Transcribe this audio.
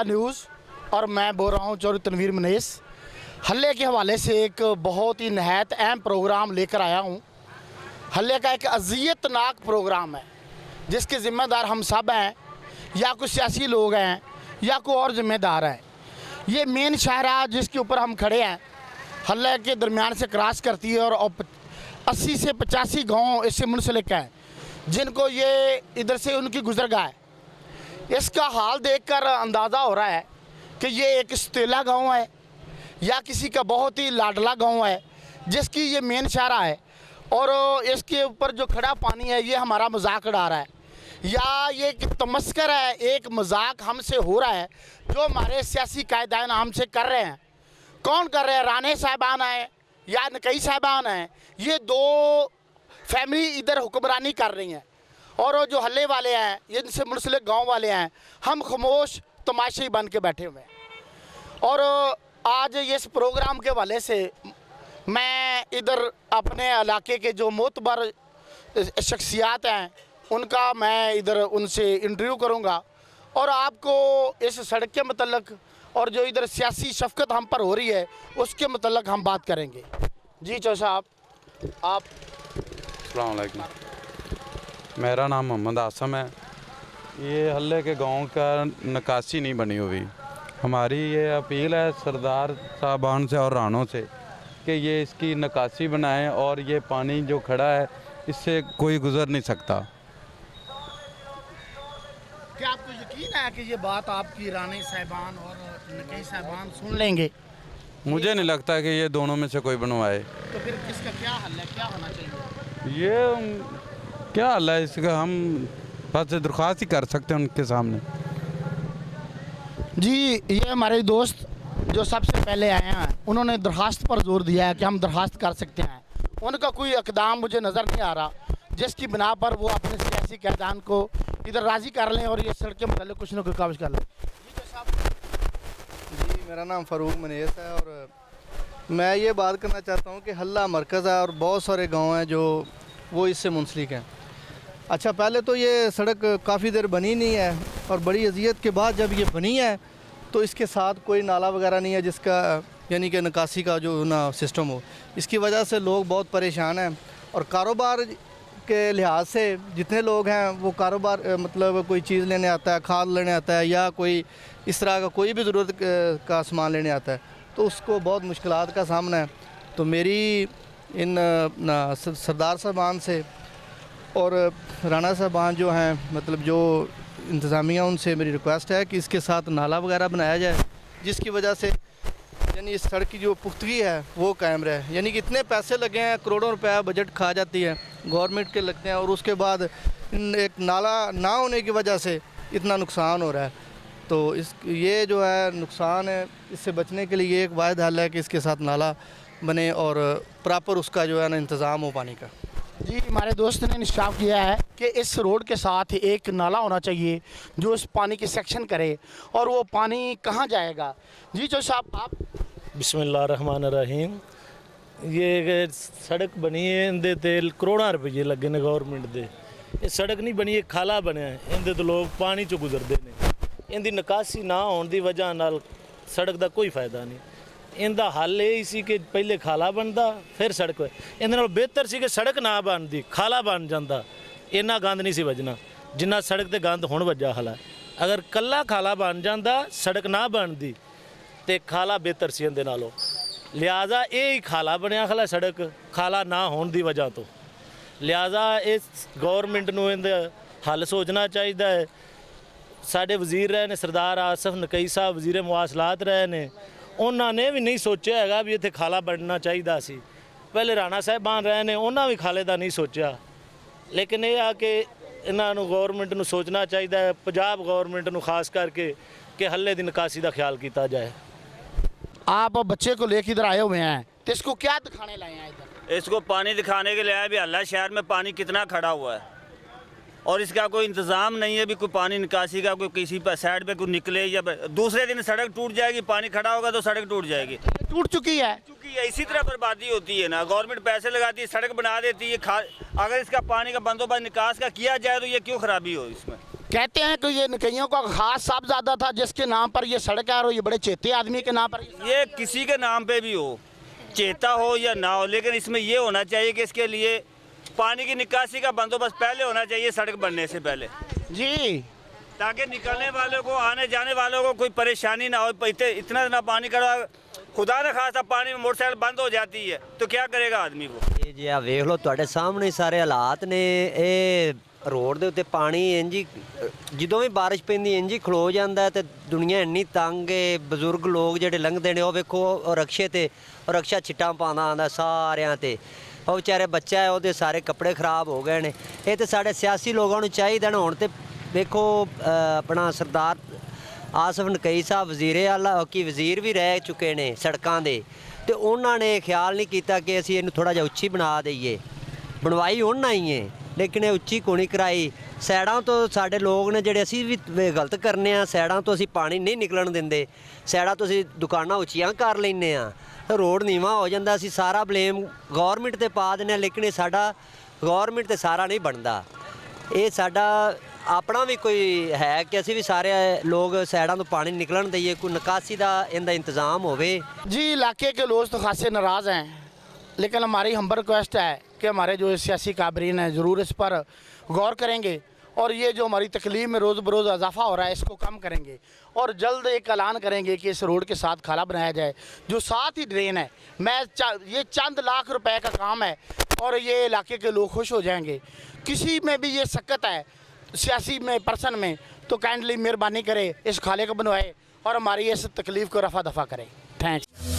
हल्ला न्यूज़ और मैं बोल रहा हूँ चौधरी तनवीर मनीस। हल्ले के हवाले से एक बहुत ही नहायत अहम प्रोग्राम लेकर आया हूँ। हल्ले का एक अज़ियतनाक प्रोग्राम है जिसके ज़िम्मेदार हम सब हैं, या कुछ सियासी लोग हैं या कोई और ज़िम्मेदार हैं। ये मेन शाहराह जिसके ऊपर हम खड़े हैं हल्ले के दरमियान से क्रॉस करती है और 80 से 85 गाँव इससे मुंसलिक हैं जिनको ये इधर से उनकी गुजरगाह है। इसका हाल देखकर अंदाज़ा हो रहा है कि ये एक सतीला गांव है या किसी का बहुत ही लाडला गांव है जिसकी ये मेन शाहराह है, और इसके ऊपर जो खड़ा पानी है ये हमारा मजाक उड़ा रहा है या ये एक तमस्कर है, एक मजाक हमसे हो रहा है जो हमारे सियासी कायदान हमसे कर रहे हैं। कौन कर रहे हैं? राणे साहबान हैं या नकई साहबान हैं। ये दो फैमिली इधर हुक्मरानी कर रही हैं और जो हल्ले वाले हैं इनसे मुंसलिक गांव वाले हैं, हम खामोश तमाशाई बन के बैठे हुए हैं। और आज इस प्रोग्राम के हवाले से मैं इधर अपने इलाके के जो मोतबर शख्सियात हैं उनका मैं इधर उनसे इंटरव्यू करूंगा और आपको इस सड़क के मतलब और जो इधर सियासी शफकत हम पर हो रही है उसके मतलब हम बात करेंगे। जी चौधरी साहब, आप। अस्सलाम वालेकुम, मेरा नाम मोहम्मद आसम है। ये हल्ले के गांव का निकासी नहीं बनी हुई। हमारी ये अपील है सरदार साहबान से और रानों से कि ये इसकी निकासी बनाएं और ये पानी जो खड़ा है इससे कोई गुज़र नहीं सकता। क्या आपको यकीन है कि ये बात आपकी राणे साहबान और नकई साहबान सुन लेंगे? मुझे नहीं लगता कि ये दोनों में से कोई बनवाए। तो फिर किसका क्या हल है, क्या होना चाहिए? ये क्या हल है इसका? हम बस दरख्वास्त ही कर सकते हैं उनके सामने। जी, ये हमारे दोस्त जो सबसे पहले आए हैं उन्होंने दरख्वास्त पर जोर दिया है कि हम दरख्वास्त कर सकते हैं। उनका कोई इक़दाम मुझे नज़र नहीं आ रहा जिसकी बिना पर वो अपने सियासी कैदान को इधर राज़ी कर लें और ये सड़क के मतलब कुछ ना कुछ काबिज कर लें। जी, मेरा नाम फ़ारूक मनीस है और मैं ये बात करना चाहता हूँ कि हल्ला मरकज़ है और बहुत सारे गांव हैं जो वो इससे मुंसलिक हैं। अच्छा, पहले तो ये सड़क काफ़ी देर बनी नहीं है और बड़ी अजियत के बाद जब ये बनी है तो इसके साथ कोई नाला वगैरह नहीं है जिसका यानी कि निकासी का जो ना सिस्टम हो। इसकी वजह से लोग बहुत परेशान हैं और कारोबार के लिहाज से जितने लोग हैं वो कारोबार मतलब कोई चीज़ लेने आता है, खाद लेने आता है या कोई इस तरह का कोई भी ज़रूरत का सामान लेने आता है तो उसको बहुत मुश्किलात का सामना है। तो मेरी इन सरदार साहबान से और राणा साहबान जो हैं मतलब जो इंतज़ामिया उनसे मेरी रिक्वेस्ट है कि इसके साथ नाला वगैरह बनाया जाए जिसकी वजह से यानी इस सड़क की जो पुख्तगी है वो कायम रहे। यानी कि इतने पैसे लगे हैं, करोड़ों रुपया बजट खा जाती है गवर्नमेंट के लगते हैं और उसके बाद एक नाला ना होने की वजह से इतना नुकसान हो रहा है। तो ये जो है नुकसान है, इससे बचने के लिए एक वाहिद हल है कि इसके साथ नाला बने और प्रॉपर उसका जो है ना इंतज़ाम हो पानी का। जी, हमारे दोस्त ने इंसाफ किया है कि इस रोड के साथ एक नाला होना चाहिए जो उस पानी की सेक्शन करे और वो पानी कहाँ जाएगा। जी चौधरी साहब, आप। बिस्मिल्लाहिर्रहमानिर्रहीम। ये सड़क बनी है इंदे ते करोड़ों रुपये लगे ने गवर्नमेंट दे। ये सड़क नहीं बनी, ये खाला बनया इंदे तो लोग पानी चो गुजरते हैं। इनकी निकासी ना होने की वजह नाल सड़क का कोई फायदा नहीं। इनका हल ये सी कि पहले खाला बनता फिर सड़क। इहदे नाल बेहतर सी कि सड़क ना बनती, खाला बन जाता, इन्ना गंद नहीं सी वजना जिन्ना सड़क ते गंद हुण वजा हला। अगर कल्ला खाला बन जाता, सड़क ना बनती तो खाला बेहतर सी इहदे नालों। लिहाजा ये खाला बनया खला सड़क खाला ना होने की वजह तो। लिहाजा इस गौरमेंट नूं इहदा हल सोचना चाहिए है। साडे वजीर रहे ने सरदार आसफ नकई साहब, वजीर मुआसलात रहे ने, उन्होंने भी नहीं सोचा है भी इत्थे खाला बनना चाहिए सी। पहले राणा साहबान रहे ने, उन्होंने भी खाले का नहीं सोचा। लेकिन यह आ कि इन्हों गौरमेंट नूं सोचना चाहिए, पंजाब गौरमेंट नूं खास करके कि हल्ले की निकासी का ख्याल किया जाए। आप बच्चे को लेकर इधर आए हुए हैं तो इसको क्या दिखाने लाए हैं इधर? इसको पानी दिखाने के लिए आया भी हल्ला शहर में पानी कितना खड़ा हुआ है और इसका कोई इंतज़ाम नहीं है भी कोई पानी निकासी का, कोई किसी पर साइड पे कोई निकले या दूसरे दिन सड़क टूट जाएगी। पानी खड़ा होगा तो सड़क टूट जाएगी। टूट चुकी है। इसी तरह बर्बादी होती है ना। गवर्नमेंट पैसे लगाती है, सड़क बना देती है। अगर इसका पानी का बंदोबस्त निकास का किया जाए तो ये क्यों खराबी हो इसमें? कहते हैं कि ये निकैयों का खास साहबजादा था जिसके नाम पर ये सड़क है, और ये बड़े चेते आदमी के नाम पर ये किसी के नाम पे भी हो, चेता हो या ना हो, लेकिन इसमें ये होना चाहिए कि इसके लिए पानी की निकासी का बंदोबस्त पहले होना चाहिए सड़क बनने से पहले जी, ताकि निकलने वालों को, आने जाने वालों को कोई परेशानी ना हो। इतना ना पानी करा, खुदा न खासा पानी में मोटरसाइकिल बंद हो जाती है तो क्या करेगा आदमी को। ਇਹ ਜੇ ਆ ਵੇਖ ਲਓ ਤੁਹਾਡੇ ਸਾਹਮਣੇ ਸਾਰੇ ਹਾਲਾਤ ਨੇ। ਇਹ ਰੋਡ ਦੇ ਉੱਤੇ ਪਾਣੀ ਇੰਜ ਹੀ ਜਦੋਂ ਵੀ ਬਾਰਿਸ਼ ਪੈਂਦੀ ਇੰਜ ਹੀ ਖਲੋ ਜਾਂਦਾ ਤੇ ਦੁਨੀਆ ਇੰਨੀ ਤੰਗ ਏ। ਬਜ਼ੁਰਗ ਲੋਕ ਜਿਹੜੇ ਲੰਘਦੇ ਨੇ ਉਹ ਵੇਖੋ, ਉਹ ਰਕਸ਼ੇ ਤੇ ਉਹ ਰਕਸ਼ਾ ਛਿੱਟਾਂ ਪਾਉਂਦਾ ਆਉਂਦਾ ਸਾਰਿਆਂ ਤੇ। ਉਹ ਵਿਚਾਰੇ ਬੱਚਾ ਹੈ ਉਹਦੇ ਸਾਰੇ ਕੱਪੜੇ ਖਰਾਬ ਹੋ ਗਏ ਨੇ। ਇਹ ਤੇ ਸਾਡੇ ਸਿਆਸੀ ਲੋਕਾਂ ਨੂੰ ਚਾਹੀਦਾ ਨਾ ਹੁਣ ਤੇ ਵੇਖੋ ਆਪਣਾ ਸਰਦਾਰ ਆਸਫ ਨਕਈ ਸਾਹਿਬ ਵਜ਼ੀਰੇ ਆਲਾ ਕੀ ਵਜ਼ੀਰ ਵੀ ਰਹਿ ਚੁੱਕੇ ਨੇ ਸੜਕਾਂ ਦੇ, ਤੇ ਉਹਨਾਂ ਨੇ ਖਿਆਲ ਨਹੀਂ ਕੀਤਾ ਕਿ ਅਸੀਂ ਇਹਨੂੰ ਥੋੜਾ ਜਿਹਾ ਉੱਚੀ ਬਣਾ ਦਈਏ। ਬਣਵਾਈ ਉਹਨਾਂ ਹੀ ਹੈ ਲੇਕਿਨ ਇਹ ਉੱਚੀ ਕੋਣੀ ਕਰਾਈ। ਸਾਈਡਾਂ ਤੋਂ ਸਾਡੇ ਲੋਕ ਨੇ ਜਿਹੜੇ, ਅਸੀਂ ਵੀ ਗਲਤ ਕਰਨੇ ਆ, ਸਾਈਡਾਂ ਤੋਂ ਅਸੀਂ ਪਾਣੀ ਨਹੀਂ ਨਿਕਲਣ ਦਿੰਦੇ, ਸਾਈਡਾਂ ਤੋਂ ਅਸੀਂ ਦੁਕਾਨਾਂ ਉੱਚੀਆਂ ਕਰ ਲੈਂਦੇ ਆ, ਰੋਡ ਨੀਵਾਂ ਹੋ ਜਾਂਦਾ। ਅਸੀਂ ਸਾਰਾ ਬਲੇਮ ਗੌਰਮੈਂਟ ਤੇ ਪਾ ਦਿੰਦੇ ਆ, ਲੇਕਿਨ ਇਹ ਸਾਡਾ ਗੌਰਮੈਂਟ ਤੇ ਸਾਰਾ ਨਹੀਂ ਬਣਦਾ। ਇਹ ਸਾਡਾ ਆਪਣਾ ਵੀ ਕੋਈ ਹੈ ਕਿ ਅਸੀਂ ਵੀ ਸਾਰੇ ਲੋਕ ਸਾਈਡਾਂ ਤੋਂ ਪਾਣੀ ਨਿਕਲਣ ਦਈਏ, ਕੋਈ ਨਿਕਾसी ਦਾ ਇਹਦਾ ਇੰਤਜ਼ਾਮ ਹੋਵੇ। जी इलाके के लोग तो खासे नाराज़ हैं, लेकिन हमारी हम्बर रिक्वेस्ट है कि हमारे जो सियासी काबरीन हैं ज़रूर इस पर गौर करेंगे, और ये जो हमारी तकलीफ में रोज़ बरोज़ इजाफा हो रहा है इसको कम करेंगे, और जल्द एक ऐलान करेंगे कि इस रोड के साथ खाला बनाया जाए जो साथ ही ड्रेन है। ये चंद लाख रुपए का काम है और ये इलाके के लोग खुश हो जाएंगे। किसी में भी ये सक्कत है सियासी में पर्सन में तो काइंडली मेहरबानी करे इस खाले को बनवाए और हमारी इस तकलीफ़ को रफा दफा करे। थैंक्स।